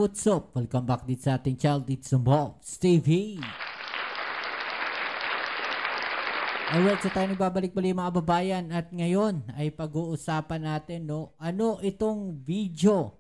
what's up? Welcome back dito sa ating Child It's Mobs TV. Alright, so tayo nagbabalik muli mga babayan at ngayon ay pag-uusapan natin ano itong video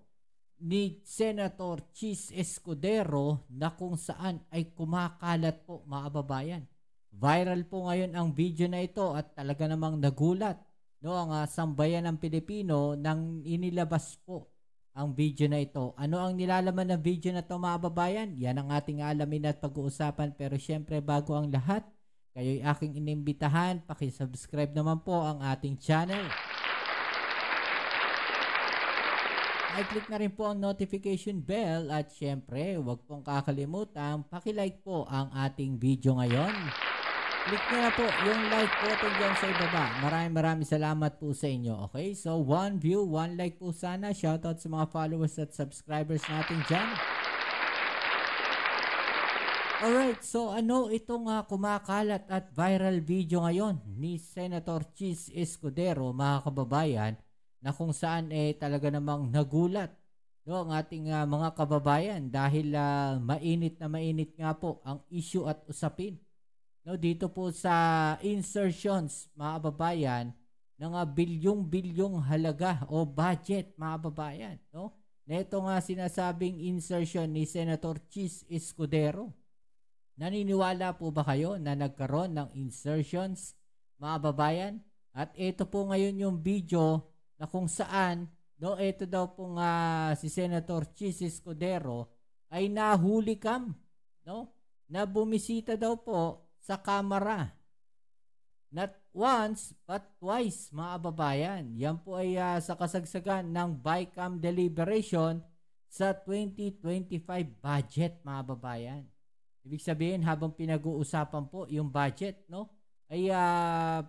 ni Senator Chis Escudero na kung saan ay kumakalat po mga babayan. Viral po ngayon ang video na ito at talaga namang nagulat ang sambayan ng Pilipino nang inilabas po ang video na ito. Ano ang nilalaman ng video na ito mga babayan? Yan ang ating alamin at pag-uusapan, pero syempre bago ang lahat, kayo'y aking inimbitahan, pakisubscribe naman po ang ating channel. I-click na rin po ang notification bell at syempre, huwag pong kakalimutan, pakilike po ang ating video ngayon. Click nyo na po yung like button dyan sa ibaba. Maraming salamat po sa inyo. Okay, so 1 view, 1 like po sana. Shoutout sa mga followers at subscribers natin dyan. Alright, so ano itong kumakalat at viral video ngayon ni Senator Chis Escudero, mga kababayan, na kung saan talaga namang nagulat ang ating mga kababayan dahil mainit nga po ang issue at usapin dito po sa insertions mga kababayan ng bilyong-bilyong halaga o budget mga kababayan na ito nga sinasabing insertion ni Senator Chis Escudero. Naniniwala po ba kayo na nagkaroon ng insertions mga kababayan? At ito po ngayon yung video na kung saan ito daw pong si Senator Chis Escudero ay nahuli na bumisita daw po sa kamera. Not once but twice mga kababayan. Yan po ay sa kasagsagan ng BICAM deliberation sa 2025 budget mga kababayan. Ibig sabihin habang pinag-uusapan po yung budget ay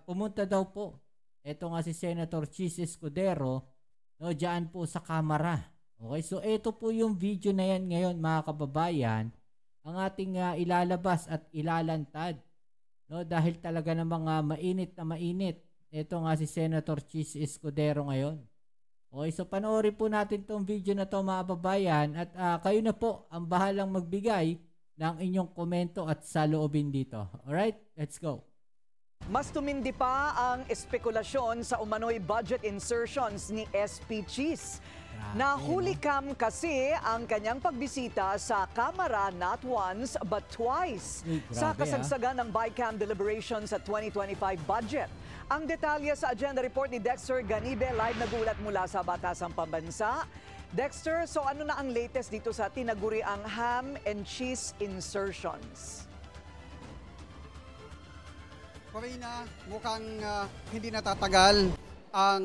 pumunta daw po ito nga si Senator Chis Escudero diyan po sa kamera. Okay, so ito po yung video na yan ngayon mga kababayan ang ating ilalabas at ilalantad dahil talaga namang mainit na mainit ito nga si Senator Chis Escudero ngayon. Okay, so panoorin po natin tong video na to mga kababayan at kayo na po ang bahalang magbigay ng inyong komento at saloobin dito. Alright, let's go. Mas tumindi pa ang espekulasyon sa umano'y budget insertions ni SP Chis. Nahulikam kasi ang kanyang pagbisita sa Kamara not once but twice sa kasagsagan ng BICAM deliberation sa 2025 budget. Ang detalye sa agenda report ni Dexter Ganibe, live nagulat mula sa Batasang Pambansa. Dexter, so ano na ang latest dito sa tinaguriang ham and cheese insertions? Corina, mukhang hindi natatagal ang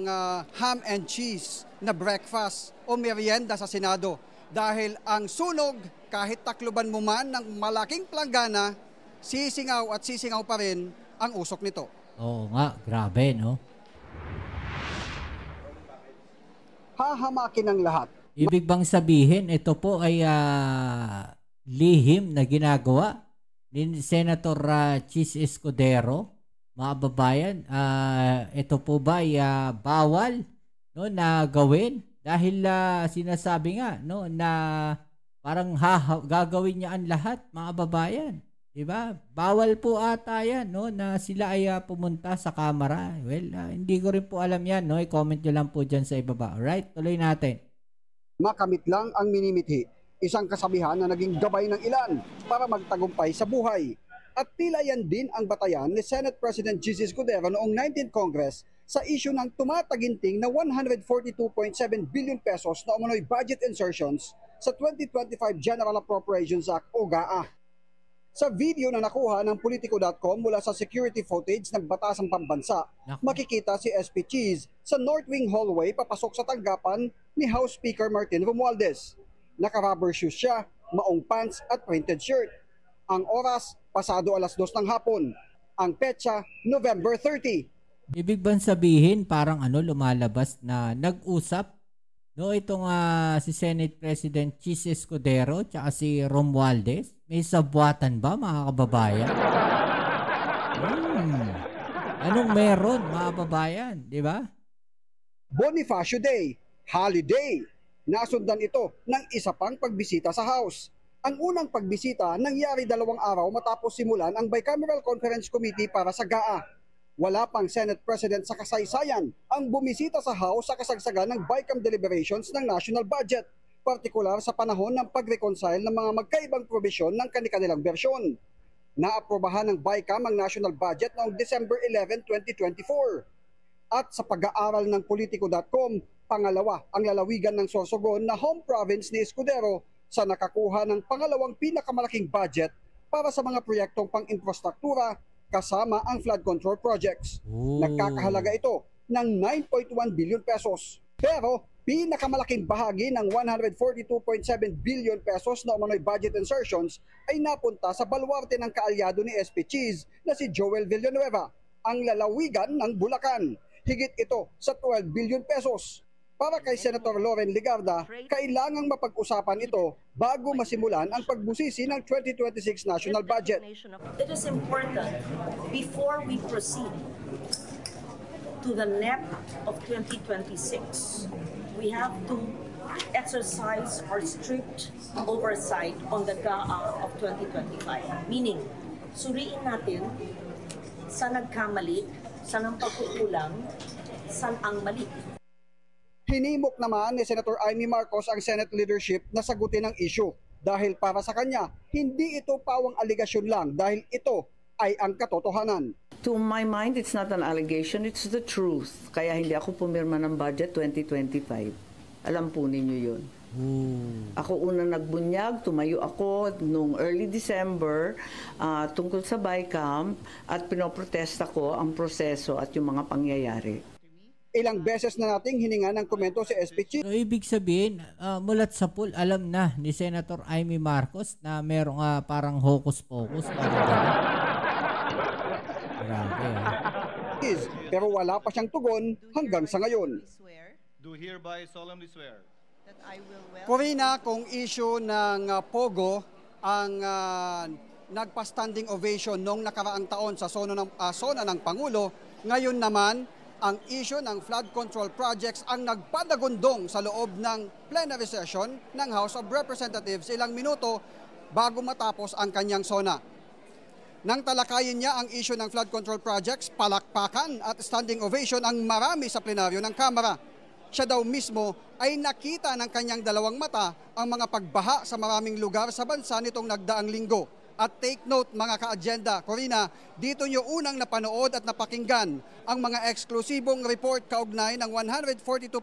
ham and cheese na breakfast o merienda sa Senado dahil ang sunog, kahit takluban mo man ng malaking planggana, sisingaw at sisingaw pa rin ang usok nito. Oo nga, grabe Hahamakin ang lahat. Ibig bang sabihin, ito po ay lihim na ginagawa ni Senator Chis Escudero? Mga babayan, ito po ba ay bawal na gawin? Dahil sinasabi nga na parang gagawin niya ang lahat, mga babayan. Diba? Bawal po ata yan na sila ay pumunta sa kamera. Well, hindi ko rin po alam yan. I-comment nyo lang po dyan sa ibaba. Alright, tuloy natin. Makamit lang ang minimithi. Isang kasabihan na naging gabay ng ilan para magtagumpay sa buhay. At tila yan din ang batayan ni Senate President Chis Escudero noong 19th Congress sa issue ng tumataginting na 142.7 billion pesos na umano'y budget insertions sa 2025 General Appropriations Act o GAA. Sa video na nakuha ng Politico.com mula sa security footage ng Batasang Pambansa, makikita si SP Chis sa North Wing hallway papasok sa tanggapan ni House Speaker Martin Romualdez. Naka-rubber shoes siya, maong pants at printed shirt. Ang oras, pasado 2:00 ng hapon. Ang petsa, November 30. Ibig bang sabihin parang lumalabas na nag-usap itong si Senate President Chis Escudero tsaka si Romualdez? May sabwatan ba mga kababayan? Anong meron mga kababayan, di ba? Bonifacio Day, holiday. Nasundan ito ng isa pang pagbisita sa House. Ang unang pagbisita nangyari 2 araw matapos simulan ang Bicameral Conference Committee para sa GAA. Wala pang Senate President sa kasaysayan ang bumisita sa House sa kasagsagan ng BICAM deliberations ng national budget, partikular sa panahon ng pag-reconcile ng mga magkaibang probisyon ng kanilang bersyon. Naaprobahan ng BICAM ang national budget noong December 11, 2024. At sa pag-aaral ng Politico.com, pangalawa ang lalawigan ng Sorsogon na home province ni Escudero sa nakakuha ng pangalawang pinakamalaking budget para sa mga proyektong pang-infrastruktura kasama ang flood control projects. Nagkakahalaga ito ng 9.1 billion pesos. Pero pinakamalaking bahagi ng 142.7 billion pesos na umano'y budget insertions ay napunta sa baluarte ng kaalyado ni SP Cheese na si Joel Villanueva, ang lalawigan ng Bulacan. Higit ito sa 12 billion pesos. Para kay Senator Loren Legarda, kailangang mapag-usapan ito bago masimulan ang pagbusisi ng 2026 national budget. It is important before we proceed to the NEP of 2026, we have to exercise our strict oversight on the GAA of 2025. Meaning, suriin natin saan nagkamali, saan ang pagkukulang, saan ang mali. Hinimok naman ni Senator Amy Marcos ang Senate leadership na sagutin ang issue dahil para sa kanya, hindi ito pawang aligasyon lang dahil ito ay ang katotohanan. To my mind, it's not an allegation, it's the truth. Kaya hindi ako pumirma ng budget 2025. Alam po ninyo yun. Ako unang nagbunyag, tumayo ako noong early December tungkol sa BICAM at pinoprotesta ko ang proseso at yung mga pangyayari. Ilang beses na nating hininga ng komento si SP Cheese. So, ibig sabihin, mulat sa pool, alam na ni Senator Amy Marcos na merong parang hocus-pocus. Grabe, Pero wala pa siyang tugon hanggang sa ngayon. Do hereby solemnly swear. Corina, kung issue ng Pogo ang nagpa-standing ovation noong nakaraang taon sa sona ng Pangulo, ngayon naman ang issue ng flood control projects ang nagpadagundong sa loob ng plenary session ng House of Representatives ilang minuto bago matapos ang kanyang sona. Nang talakayin niya ang issue ng flood control projects, palakpakan at standing ovation ang marami sa plenaryo ng Kamara. Siya daw mismo ay nakita ng kanyang dalawang mata ang mga pagbaha sa maraming lugar sa bansa nitong nagdaang linggo. At take note mga ka-agenda, Corina, dito nyo unang napanood at napakinggan ang mga eksklusibong report kaugnay ng 142.7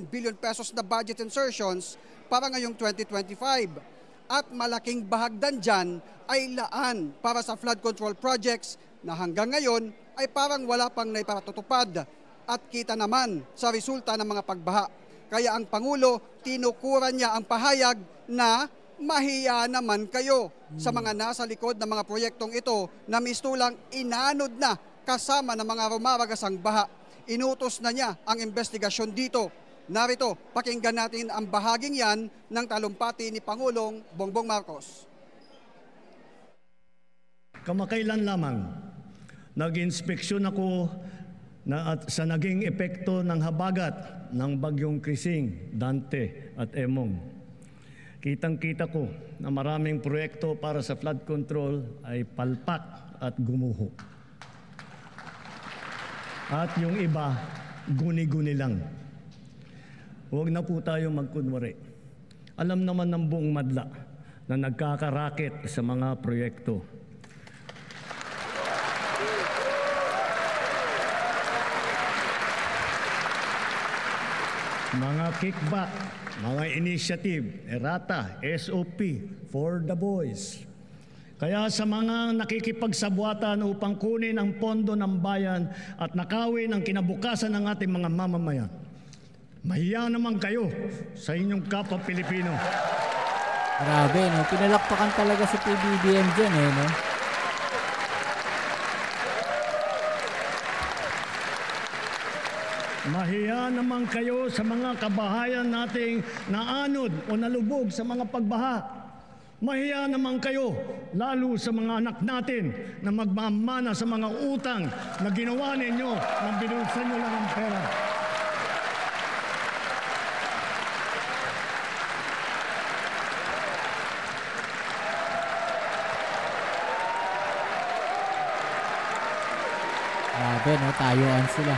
billion pesos na budget insertions para ngayong 2025. At malaking bahagdan dyan ay laan para sa flood control projects na hanggang ngayon ay parang wala pang naiparatutupad. At kita naman sa resulta ng mga pagbaha. Kaya ang Pangulo, tinukuran niya ang pahayag na mahiya naman kayo sa mga nasa likod ng mga proyektong ito na mistulang inanod na kasama ng mga rumaragasang baha. Inutos na niya ang investigasyon dito. Narito, pakinggan natin ang bahaging yan ng talumpati ni Pangulong Bongbong Marcos. Kamakailan lamang, nag-inspeksyon ako sa naging epekto ng habagat ng bagyong Krising, Dante at Emong. Kitang-kita ko na maraming proyekto para sa flood control ay palpak at gumuho. At yung iba, guni-guni lang. Huwag na po tayo magkunwari. Alam naman ng buong madla na nagkakaraket sa mga proyekto. Mga kickback, mga initiative, errata, SOP, for the boys. Kaya sa mga nakikipagsabwatan upang kunin ang pondo ng bayan at nakawin ang kinabukasan ng ating mga mamamayan, mahiya naman kayo sa inyong kapwa Pilipino. Grabe, no? Pinalakpakan talaga si PBBM dyan, no? Mahiya naman kayo sa mga kabahayan nating naanod o nalubog sa mga pagbaha. Mahiya naman kayo, lalo sa mga anak natin na magmamana sa mga utang na ginawa ninyo nang binulsan nyo lang ang pera. No, tayuan sila.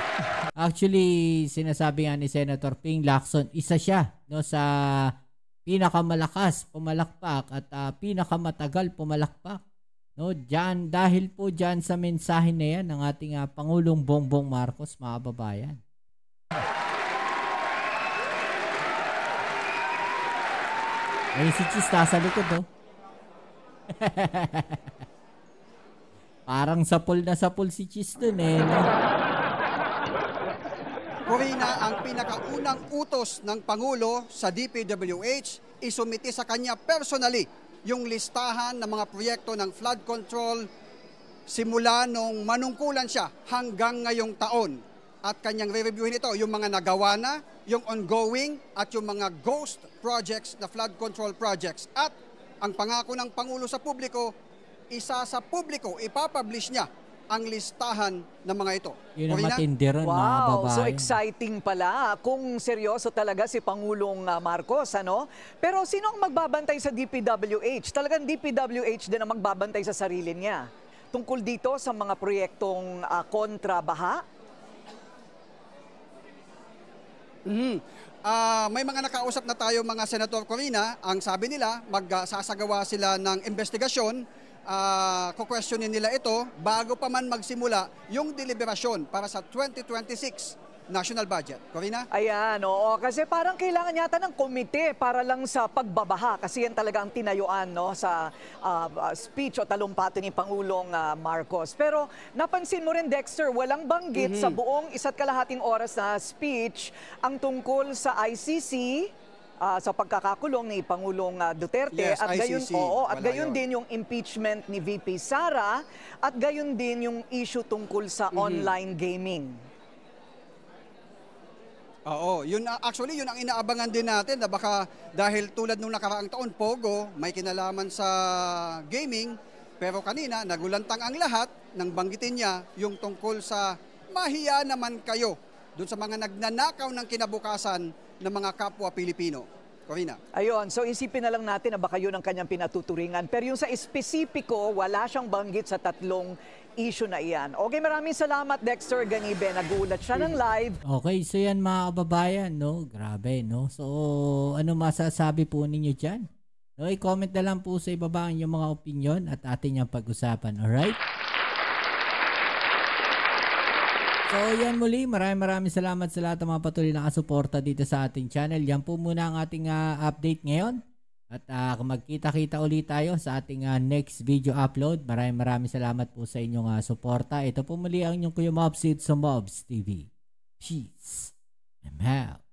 Actually, sinasabi nga ni Senator Ping Lacson, isa siya no sa pinakamalakas pumalakpak at pinakamatagal pumalakpak. No, diyan dahil po diyan sa mensahe na yan ng ating Pangulong Bongbong Marcos, mga babayan. Ay, si Chis nasa likod, oh. Parang sapul na sapul si Chis dun, eh. No? Corina, ang pinakaunang utos ng Pangulo sa DPWH isumiti sa kanya personally yung listahan ng mga proyekto ng flood control simula nung manungkulan siya hanggang ngayong taon. At kanyang re-reviewin ito, yung mga nagawa na, yung ongoing, at yung mga ghost projects na flood control projects. At ang pangako ng Pangulo sa publiko, isa sa publiko, ipapublish niya ang listahan ng mga ito. Yun ang matindi rin, mga babae. So exciting pala kung seryoso talaga si Pangulong Marcos, ano? Pero sino ang magbabantay sa DPWH? Talagang DPWH din ang magbabantay sa sarili niya. Tungkol dito sa mga proyektong kontra-baha? May mga nakausap na tayo mga Senator Corina. Ang sabi nila, magsasagawa sila ng investigasyon. Kukwestiyonin nila ito bago pa man magsimula yung deliberasyon para sa 2026 national budget. Corina? Ayan, oo. Kasi parang kailangan yata ng komite para lang sa pagbabaha. Kasi yan talaga ang tinayuan, no, sa speech o talumpati ni Pangulong Marcos. Pero napansin mo rin, Dexter, walang banggit sa buong 1.5 oras na speech ang tungkol sa ICC, sa pagkakakulong ni Pangulong Duterte. Yes, at gayon, ICC. at gayon din yung impeachment ni VP Sara, at gayon din yung issue tungkol sa online gaming. Oo, actually yun ang inaabangan din natin na baka dahil tulad nung nakaraang taon, Pogo, may kinalaman sa gaming, pero kanina nagulantang ang lahat nang banggitin niya yung tungkol sa mahiya naman kayo doon sa mga nagnanakaw ng kinabukasan ng mga kapwa Pilipino. Corina. Ayun, so isipin na lang natin na baka yun ang kanyang pinatuturingan. Pero yung sa espesipiko, wala siyang banggit sa tatlong issue na iyan. Okay, maraming salamat, Dexter Ganibe. Nagulat siya ng live. Okay, so yan mga kababayan, no? Grabe, no? So, ano masasabi po ninyo dyan? No, i-comment na lang po sa ibaba ang inyong mga opinion at atin yung pag-usapan, alright? So yan muli, maraming salamat sa lahat ng mga patuloy na kasuporta dito sa ating channel. Yan po muna ang ating update ngayon. At magkita-kita ulit tayo sa ating next video upload. Maraming salamat po sa inyong suporta. Ito po muli ang inyong Kuya Mobs sa Mobs TV. Peace. I'm out.